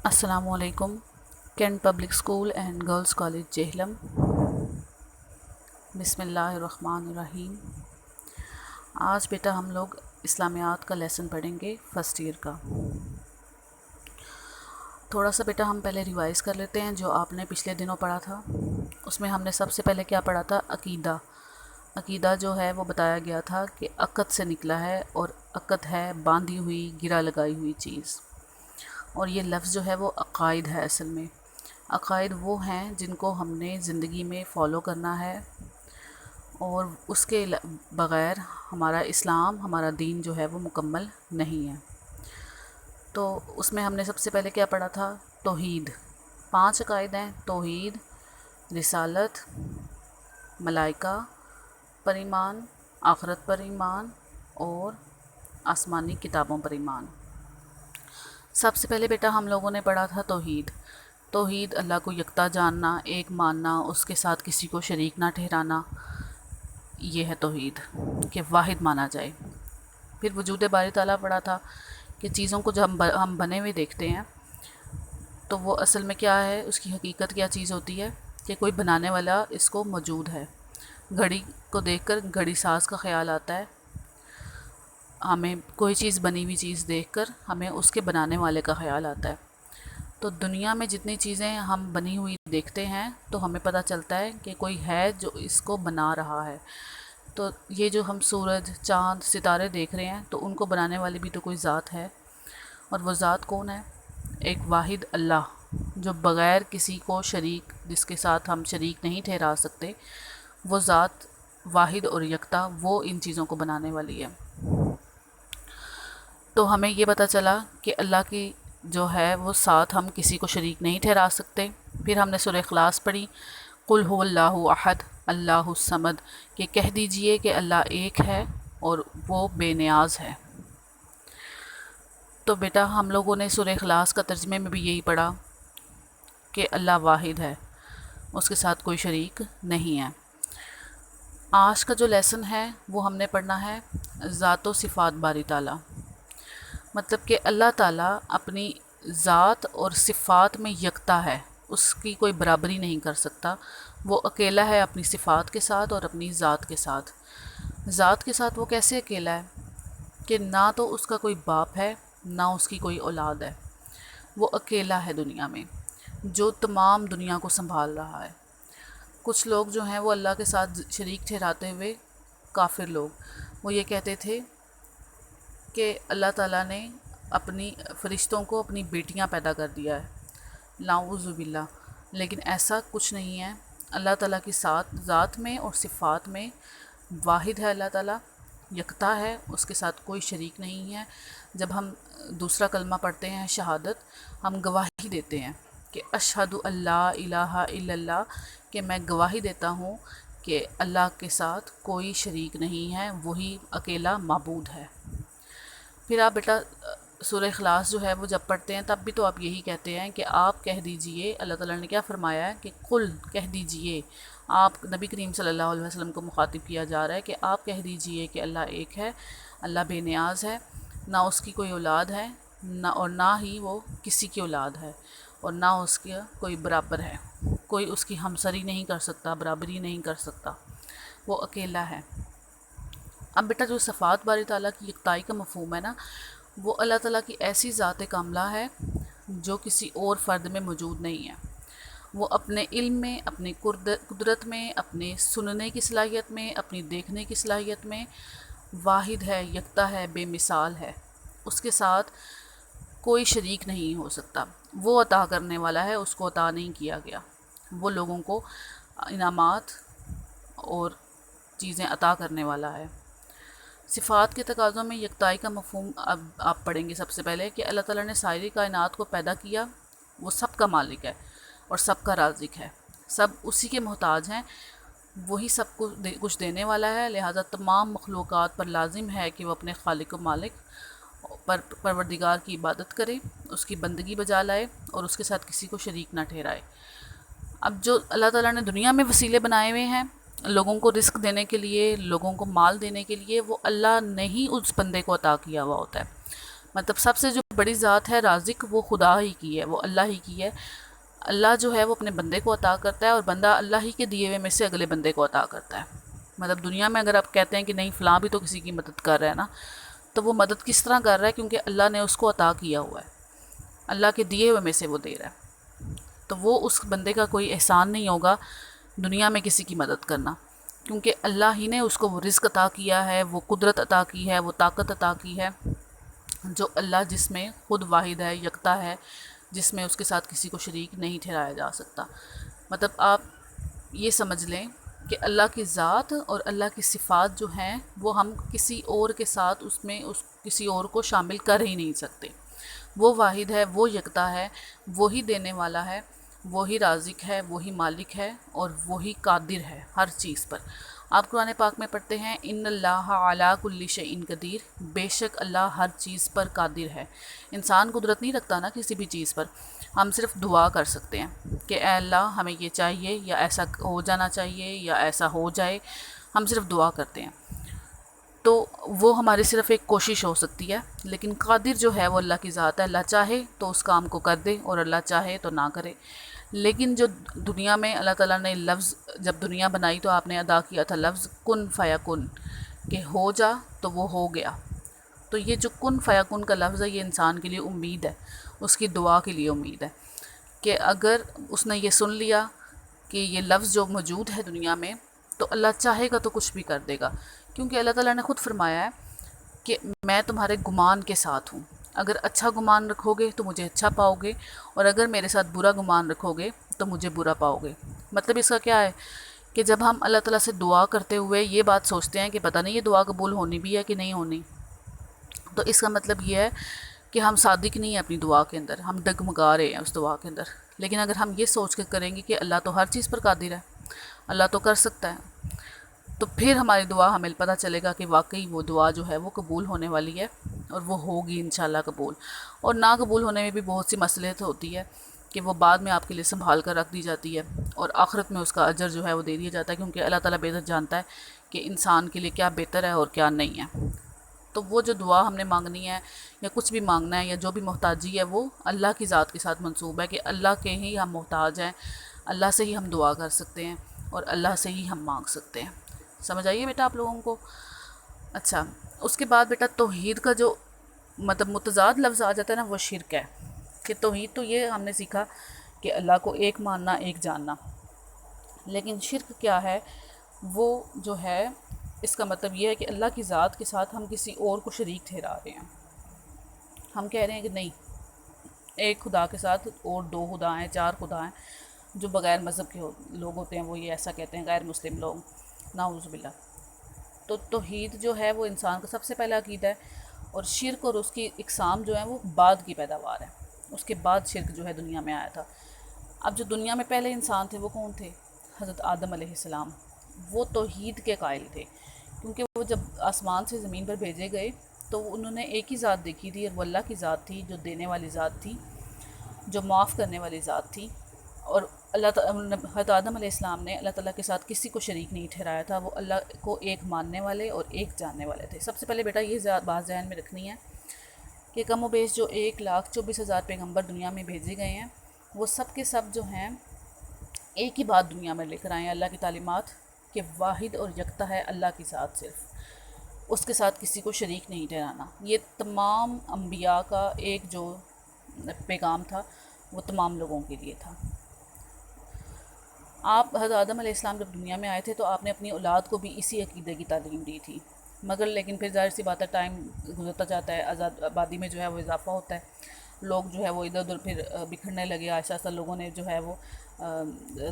السلام علیکم. Cantt public school and girls college Jhelum. بسم اللہ الرحمن الرحیم. آج بیٹا ہم لوگ اسلامیات کا لیسن پڑھیں گے فرسٹ ایئر کا. تھوڑا سا بیٹا ہم پہلے ریوائز کر لیتے ہیں جو آپ نے پچھلے دنوں پڑھا تھا. اس میں ہم نے سب سے پہلے کیا پڑھا تھا؟ عقیدہ. عقیدہ جو ہے وہ بتایا گیا تھا کہ عقد سے نکلا ہے، اور عقد ہے باندھی ہوئی گرہ لگائی ہوئی چیز. اور یہ لفظ جو ہے وہ عقائد ہے. اصل میں عقائد وہ ہیں جن کو ہم نے زندگی میں فالو کرنا ہے، اور اس کے بغیر ہمارا اسلام، ہمارا دین جو ہے وہ مکمل نہیں ہے. تو اس میں ہم نے سب سے پہلے کیا پڑھا تھا؟ توحید. 5 عقائد ہیں: توحید، رسالت، ملائکہ پر ایمان، آخرت پر ایمان، اور آسمانی کتابوں پر ایمان. سب سے پہلے بیٹا ہم لوگوں نے پڑھا تھا توحید. توحید اللہ کو یکتا جاننا، ایک ماننا، اس کے ساتھ کسی کو شریک نہ ٹھہرانا. یہ ہے توحید کہ واحد مانا جائے. پھر وجود باری تعالیٰ پڑھا تھا کہ چیزوں کو جب ہم بنے ہوئے دیکھتے ہیں تو وہ اصل میں کیا ہے، اس کی حقیقت کیا چیز ہوتی ہے کہ کوئی بنانے والا اس کو موجود ہے. گھڑی کو دیکھ کر گھڑی ساز کا خیال آتا ہے. ہمیں کوئی چیز بنی ہوئی چیز دیکھ کر ہمیں اس کے بنانے والے کا خیال آتا ہے. تو دنیا میں جتنی چیزیں ہم بنی ہوئی دیکھتے ہیں تو ہمیں پتہ چلتا ہے کہ کوئی ہے جو اس کو بنا رہا ہے. تو یہ جو ہم سورج، چاند، ستارے دیکھ رہے ہیں تو ان کو بنانے والی بھی تو کوئی ذات ہے. اور وہ ذات کون ہے؟ ایک واحد اللہ، جو بغیر کسی کو شریک، جس کے ساتھ ہم شریک نہیں ٹھہرا سکتے. وہ ذات واحد اور یکتا، وہ ان چیزوں کو بنانے والی ہے. تو ہمیں یہ پتہ چلا کہ اللہ کی جو ہے وہ ساتھ ہم کسی کو شریک نہیں ٹھہرا سکتے. پھر ہم نے سورہ اخلاص پڑھی. قل هو اللہ احد اللہ الصمد، کہ کہہ دیجئے کہ اللہ ایک ہے اور وہ بے نیاز ہے. تو بیٹا ہم لوگوں نے سورہ اخلاص کا ترجمے میں بھی یہی پڑھا کہ اللہ واحد ہے، اس کے ساتھ کوئی شریک نہیں ہے. آج کا جو لیسن ہے وہ ہم نے پڑھنا ہے ذات و صفات باری تعالیٰ. مطلب کہ اللہ تعالیٰ اپنی ذات اور صفات میں یکتا ہے، اس کی کوئی برابری نہیں کر سکتا. وہ اکیلا ہے اپنی صفات کے ساتھ اور اپنی ذات کے ساتھ. ذات کے ساتھ وہ کیسے اکیلا ہے کہ نہ تو اس کا کوئی باپ ہے، نہ اس کی کوئی اولاد ہے. وہ اکیلا ہے دنیا میں، جو تمام دنیا کو سنبھال رہا ہے. کچھ لوگ جو ہیں وہ اللہ کے ساتھ شریک ٹھہراتے ہوئے، کافر لوگ، وہ یہ کہتے تھے کہ اللہ تعالیٰ نے اپنی فرشتوں کو اپنی بیٹیاں پیدا کر دیا ہے. نعوذ باللہ. لیکن ایسا کچھ نہیں ہے. اللہ تعالیٰ کی ذات میں اور صفات میں واحد ہے. اللہ تعالیٰ یکتا ہے، اس کے ساتھ کوئی شریک نہیں ہے. جب ہم دوسرا کلمہ پڑھتے ہیں شہادت، ہم گواہی دیتے ہیں کہ اشہد اللہ الہ الا اللہ، کہ میں گواہی دیتا ہوں کہ اللہ کے ساتھ کوئی شریک نہیں ہے، وہی اکیلا معبود ہے. پھر آپ بیٹا سورہ اخلاص جو ہے وہ جب پڑھتے ہیں تب بھی تو آپ یہی کہتے ہیں کہ آپ کہہ دیجئے. اللہ تعالیٰ نے کیا فرمایا ہے کہ قل، کہہ دیجئے. آپ نبی کریم صلی اللہ علیہ وسلم کو مخاطب کیا جا رہا ہے کہ آپ کہہ دیجئے کہ اللہ ایک ہے، اللہ بے نیاز ہے، نہ اس کی کوئی اولاد ہے، نہ ہی وہ کسی کی اولاد ہے، اور نہ اس کا کوئی برابر ہے. کوئی اس کی ہمسری نہیں کر سکتا، برابری نہیں کر سکتا. وہ اکیلا ہے. اب بیٹا جو صفات باری تعالیٰ کی یکتائی کا مفہوم ہے نا، وہ اللہ تعالیٰ کی ایسی ذات کاملہ ہے جو کسی اور فرد میں موجود نہیں ہے. وہ اپنے علم میں، اپنی قدرت میں، اپنے سننے کی صلاحیت میں، اپنی دیکھنے کی صلاحیت میں واحد ہے، یکتا ہے، بے مثال ہے. اس کے ساتھ کوئی شریک نہیں ہو سکتا. وہ عطا کرنے والا ہے، اس کو عطا نہیں کیا گیا. وہ لوگوں کو انعامات اور چیزیں عطا کرنے والا ہے. صفات کے تقاضوں میں یکتائی کا مفہوم اب آپ پڑھیں گے. سب سے پہلے کہ اللہ تعالیٰ نے ساری کائنات کو پیدا کیا، وہ سب کا مالک ہے اور سب کا رازق ہے. سب اسی کے محتاج ہیں، وہی سب کو کچھ دینے والا ہے. لہٰذا تمام مخلوقات پر لازم ہے کہ وہ اپنے خالق و مالک پروردگار کی عبادت کرے، اس کی بندگی بجا لائے اور اس کے ساتھ کسی کو شریک نہ ٹھہرائے. اب جو اللہ تعالیٰ نے دنیا میں وسیلے بنائے ہوئے ہیں لوگوں کو رزق دینے کے لیے، لوگوں کو مال دینے کے لیے، وہ اللہ نے ہی اس بندے کو عطا کیا ہوا ہوتا ہے. مطلب سب سے جو بڑی ذات ہے رازق، وہ خدا ہی کی ہے، وہ اللہ ہی کی ہے۔ اللہ جو ہے وہ اپنے بندے کو عطا کرتا ہے، اور بندہ اللہ ہی کے دیے ہوئے میں سے اگلے بندے کو عطا کرتا ہے۔ مطلب دنیا میں اگر آپ کہتے ہیں کہ نہیں فلاں بھی تو کسی کی مدد کر رہا ہے نا، تو وہ مدد کس طرح کر رہا ہے؟ کیونکہ اللہ نے اس کو عطا کیا ہوا ہے، اللہ کے دیے ہوئے میں سے وہ دے رہا ہے۔ تو وہ اس بندے کا کوئی احسان نہیں ہوگا دنیا میں کسی کی مدد کرنا، کیونکہ اللہ ہی نے اس کو وہ رزق عطا کیا ہے، وہ قدرت عطا کی ہے، وہ طاقت عطا کی ہے، جو اللہ جس میں خود واحد ہے، یکتا ہے، جس میں اس کے ساتھ کسی کو شریک نہیں ٹھہرایا جا سکتا۔ مطلب آپ یہ سمجھ لیں کہ اللہ کی ذات اور اللہ کی صفات جو ہیں وہ ہم کسی اور کے ساتھ اس کسی اور کو شامل کر ہی نہیں سکتے۔ وہ واحد ہے، وہ یکتا ہے، وہی دینے والا ہے، وہی رازق ہے، وہی مالک ہے، اور وہی قادر ہے ہر چیز پر۔ آپ قرآن پاک میں پڑھتے ہیں ان اللہ علی کل شیء قدیر، بے شک اللہ ہر چیز پر قادر ہے۔ انسان قدرت نہیں رکھتا نا کسی بھی چیز پر، ہم صرف دعا کر سکتے ہیں کہ اے اللہ ہمیں یہ چاہیے، یا ایسا ہو جانا چاہیے، یا ایسا ہو جائے، ہم صرف دعا کرتے ہیں۔ تو وہ ہماری صرف ایک کوشش ہو سکتی ہے، لیکن قادر جو ہے وہ اللہ کی ذات ہے۔ اللہ چاہے تو اس کام کو کر دے، اور اللہ چاہے تو نہ کرے۔ لیکن جو دنیا میں اللہ تعالیٰ نے لفظ جب دنیا بنائی تو آپ نے ادا کیا تھا لفظ کن فیکن، کہ ہو جا تو وہ ہو گیا۔ تو یہ جو کن فیکن کا لفظ ہے یہ انسان کے لیے امید ہے، اس کی دعا کے لیے امید ہے، کہ اگر اس نے یہ سن لیا کہ یہ لفظ جو موجود ہے دنیا میں، تو اللہ چاہے گا تو کچھ بھی کر دے گا، کیونکہ اللہ تعالیٰ نے خود فرمایا ہے کہ میں تمہارے گمان کے ساتھ ہوں۔ اگر اچھا گمان رکھو گے تو مجھے اچھا پاؤ گے، اور اگر میرے ساتھ برا گمان رکھو گے تو مجھے برا پاؤ گے۔ مطلب اس کا کیا ہے کہ جب ہم اللہ تعالیٰ سے دعا کرتے ہوئے یہ بات سوچتے ہیں کہ پتہ نہیں یہ دعا قبول ہونی بھی ہے کہ نہیں ہونی، تو اس کا مطلب یہ ہے کہ ہم صادق نہیں ہیں اپنی دعا کے اندر، ہم ڈگمگا رہے ہیں اس دعا کے اندر۔ لیکن اگر ہم یہ سوچ کے کریں گے کہ اللہ تو ہر چیز پر قادر ہے، اللہ تو کر سکتا ہے، تو پھر ہماری دعا ہمیں پتہ چلے گا کہ واقعی وہ دعا جو ہے وہ قبول ہونے والی ہے، اور وہ ہوگی انشاءاللہ قبول۔ اور نہ قبول ہونے میں بھی بہت سی مصلحت ہوتی ہے کہ وہ بعد میں آپ کے لیے سنبھال کر رکھ دی جاتی ہے، اور آخرت میں اس کا اجر جو ہے وہ دے دیا جاتا ہے، کیونکہ اللہ تعالیٰ بہتر جانتا ہے کہ انسان کے لیے کیا بہتر ہے اور کیا نہیں ہے۔ تو وہ جو دعا ہم نے مانگنی ہے یا کچھ بھی مانگنا ہے یا جو بھی محتاجی ہے، وہ اللہ کی ذات کے ساتھ منسوب ہے، کہ اللہ کے ہی ہم محتاج ہیں، اللہ سے ہی ہم دعا کر سکتے ہیں، اور اللہ سے ہی ہم مانگ سکتے ہیں۔ سمجھ آئیے بیٹا آپ لوگوں کو؟ اچھا، اس کے بعد بیٹا توحید کا جو مطلب متضاد لفظ آ جاتا ہے نا، وہ شرک ہے۔ کہ توحید تو یہ ہم نے سیکھا کہ اللہ کو ایک ماننا، ایک جاننا، لیکن شرک کیا ہے؟ وہ جو ہے اس کا مطلب یہ ہے کہ اللہ کی ذات کے ساتھ ہم کسی اور کو شریک ٹھہرا رہے ہیں۔ ہم کہہ رہے ہیں کہ نہیں، ایک خدا کے ساتھ اور دو خدا ہیں، چار خدا ہیں۔ جو بغیر مذہب کے لوگ ہوتے ہیں وہ یہ ایسا کہتے ہیں، غیر مسلم لوگ، نعوذ باللہ۔ تو توحید جو ہے وہ انسان کا سب سے پہلا عقیدہ ہے، اور شرک اور اس کی اقسام جو ہیں وہ بعد کی پیداوار ہے، اس کے بعد شرک جو ہے دنیا میں آیا تھا۔ اب جو دنیا میں پہلے انسان تھے وہ کون تھے؟ حضرت آدم علیہ السلام۔ وہ توحید کے قائل تھے، کیونکہ وہ جب آسمان سے زمین پر بھیجے گئے تو انہوں نے ایک ہی ذات دیکھی تھی، اور وہ اللہ کی ذات تھی، جو دینے والی ذات تھی، جو معاف کرنے والی ذات تھی۔ اور حضرت آدم علیہ السلام نے اللہ تعالیٰ کے ساتھ کسی کو شریک نہیں ٹھہرایا تھا، وہ اللہ کو ایک ماننے والے اور ایک جاننے والے تھے۔ سب سے پہلے بیٹا یہ بات ذہن میں رکھنی ہے کہ کم و بیش جو 1,24,000 پیغمبر دنیا میں بھیجے گئے ہیں، وہ سب کے سب جو ہیں ایک ہی بات دنیا میں لے کر آئے ہیں، اللہ کی تعلیمات، کہ واحد اور یکتا ہے اللہ کی ذات، صرف اس کے ساتھ کسی کو شریک نہیں ٹھہرانا۔ یہ تمام انبیاء کا ایک جو پیغام تھا وہ تمام لوگوں کے لیے تھا۔ آپ حضرت آدم علیہ السلام جب دنیا میں آئے تھے تو آپ نے اپنی اولاد کو بھی اسی عقیدے کی تعلیم دی تھی، مگر لیکن پھر ظاہر سی بات ہے، ٹائم گزرتا جاتا ہے، آزاد آبادی میں جو ہے وہ اضافہ ہوتا ہے، لوگ جو ہے وہ ادھر ادھر پھر بکھرنے لگے، آہستہ آہستہ لوگوں نے جو ہے وہ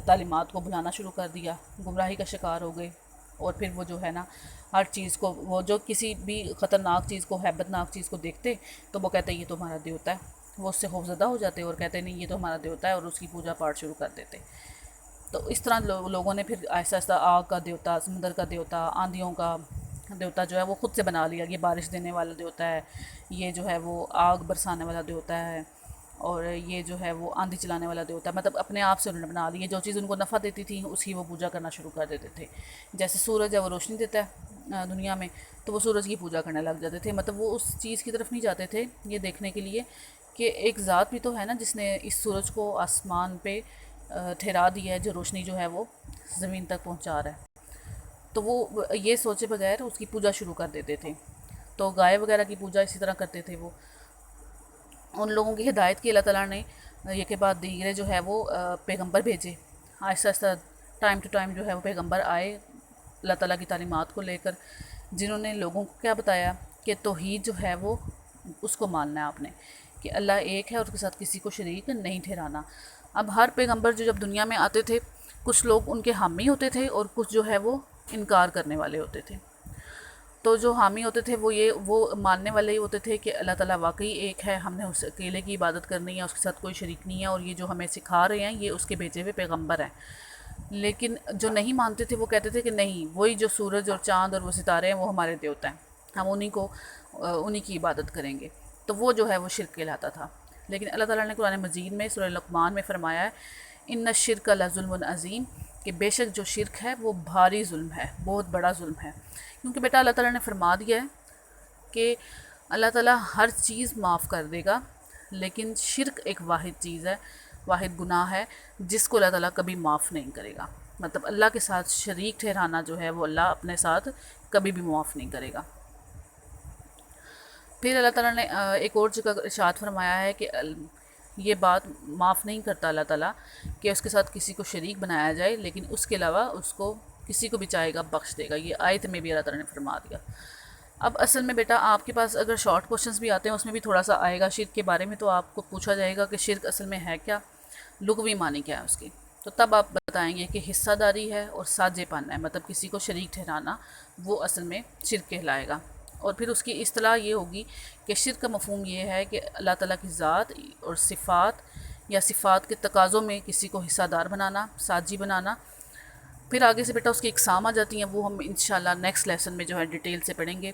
تعلیمات کو بھلانا شروع کر دیا، گمراہی کا شکار ہو گئے، اور پھر وہ جو ہے نا ہر چیز کو، وہ جو کسی بھی خطرناک چیز کو، ہیبت ناک چیز کو دیکھتے تو وہ کہتے یہ تو ہمارا دیوتا ہے، وہ اس سے خوفزدہ ہو جاتے اور کہتے نہیں یہ تو ہمارا دیوتا ہے، اور اس کی پوجا پاٹ شروع کر دیتے۔ تو اس طرح لوگوں نے پھر آہستہ آہستہ آگ کا دیوتا، سمندر کا دیوتا، آندھیوں کا دیوتا جو ہے وہ خود سے بنا لیا، یہ بارش دینے والا دیوتا ہے، یہ جو ہے وہ آگ برسانے والا دیوتا ہے، اور یہ جو ہے وہ آندھی چلانے والا دیوتا ہے، مطلب اپنے آپ سے انہوں نے بنا لی ہے، جو چیز ان کو نفع دیتی تھی اس کی وہ پوجا کرنا شروع کر دیتے تھے۔ جیسے سورج ہے وہ روشنی دیتا ہے دنیا میں، تو وہ سورج کی پوجا کرنے لگ جاتے تھے، مطلب وہ اس چیز کی طرف نہیں جاتے تھے یہ دیکھنے کے لیے کہ ایک ذات بھی تو ہے نا جس نے اس سورج کو آسمان پہ ٹھہرا دیا ہے، جو روشنی جو ہے وہ زمین تک پہنچا رہا ہے، تو وہ یہ سوچے بغیر اس کی پوجا شروع کر دیتے تھے۔ تو گائے وغیرہ کی پوجا اسی طرح کرتے تھے وہ۔ ان لوگوں کی ہدایت کی اللہ تعالیٰ نے یہ کے بعد دیگرے جو ہے وہ پیغمبر بھیجے، آہستہ آہستہ ٹائم ٹو ٹائم جو ہے وہ پیغمبر آئے اللہ تعالیٰ کی تعلیمات کو لے کر، جنہوں نے لوگوں کو کیا بتایا کہ توحید جو ہے وہ اس کو ماننا ہے آپ نے، کہ اللہ ایک ہے اور اس کے ساتھ کسی کو شریک نہیں ٹھہرانا۔ اب ہر پیغمبر جو جب دنیا میں آتے تھے، کچھ لوگ ان کے حامی ہوتے تھے اور کچھ جو ہے وہ انکار کرنے والے ہوتے تھے۔ تو جو حامی ہوتے تھے وہ ماننے والے ہی ہوتے تھے کہ اللہ تعالیٰ واقعی ایک ہے، ہم نے اس اکیلے کی عبادت کرنی ہے، اس کے ساتھ کوئی شریک نہیں ہے، اور یہ جو ہمیں سکھا رہے ہیں یہ اس کے بھیجے ہوئے پیغمبر ہیں۔ لیکن جو نہیں مانتے تھے وہ کہتے تھے کہ نہیں، وہی جو سورج اور چاند اور وہ ستارے ہیں وہ ہمارے دیوتا ہیں، ہم انہی کی عبادت کریں گے، تو وہ جو ہے وہ شرک کہلاتا تھا۔ لیکن اللہ تعالیٰ نے قرآن مجید میں سورہ لقمان میں فرمایا ہے ان الشرک لظلم عظیم، کہ بے شک جو شرک ہے وہ بھاری ظلم ہے، بہت بڑا ظلم ہے، کیونکہ بیٹا اللہ تعالیٰ نے فرما دیا ہے کہ اللہ تعالیٰ ہر چیز معاف کر دے گا، لیکن شرک ایک واحد چیز ہے، واحد گناہ ہے جس کو اللہ تعالیٰ کبھی معاف نہیں کرے گا، مطلب اللہ کے ساتھ شریک ٹھہرانا جو ہے وہ اللہ اپنے ساتھ کبھی بھی معاف نہیں کرے گا۔ پھر اللہ تعالیٰ نے ایک اور جگہ ارشاد فرمایا ہے کہ یہ بات معاف نہیں کرتا اللہ تعالیٰ کہ اس کے ساتھ کسی کو شریک بنایا جائے، لیکن اس کے علاوہ اس کو کسی کو بھی چاہے گا بخش دے گا، یہ آیت میں بھی اللہ تعالیٰ نے فرما دیا۔ اب اصل میں بیٹا آپ کے پاس اگر شارٹ کوشچنس بھی آتے ہیں اس میں بھی تھوڑا سا آئے گا شرک کے بارے میں، تو آپ کو پوچھا جائے گا کہ شرک اصل میں ہے کیا، لغوی معنی کیا ہے اس کی، تو تب آپ بتائیں گے کہ حصہ داری ہے اور ساجے پن ہے، مطلب کسی کو شریک ٹھہرانا، وہ اصل میں شرک کہلائے گا۔ اور پھر اس کی اصطلاح یہ ہوگی کہ شرک کا مفہوم یہ ہے کہ اللہ تعالیٰ کی ذات اور صفات یا صفات کے تقاضوں میں کسی کو حصہ دار بنانا، ساجی بنانا۔ پھر آگے سے بیٹا اس کی اقسام آ جاتی ہیں، وہ ہم انشاءاللہ نیکسٹ لیسن میں جو ہے ڈیٹیل سے پڑھیں گے،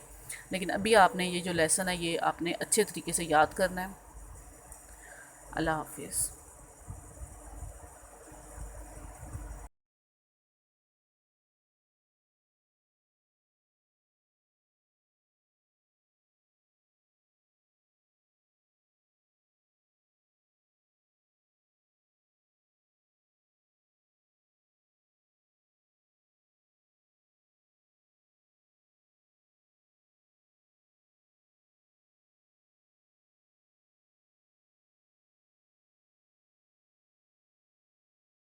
لیکن ابھی آپ نے یہ جو لیسن ہے یہ آپ نے اچھے طریقے سے یاد کرنا ہے۔ اللہ حافظ۔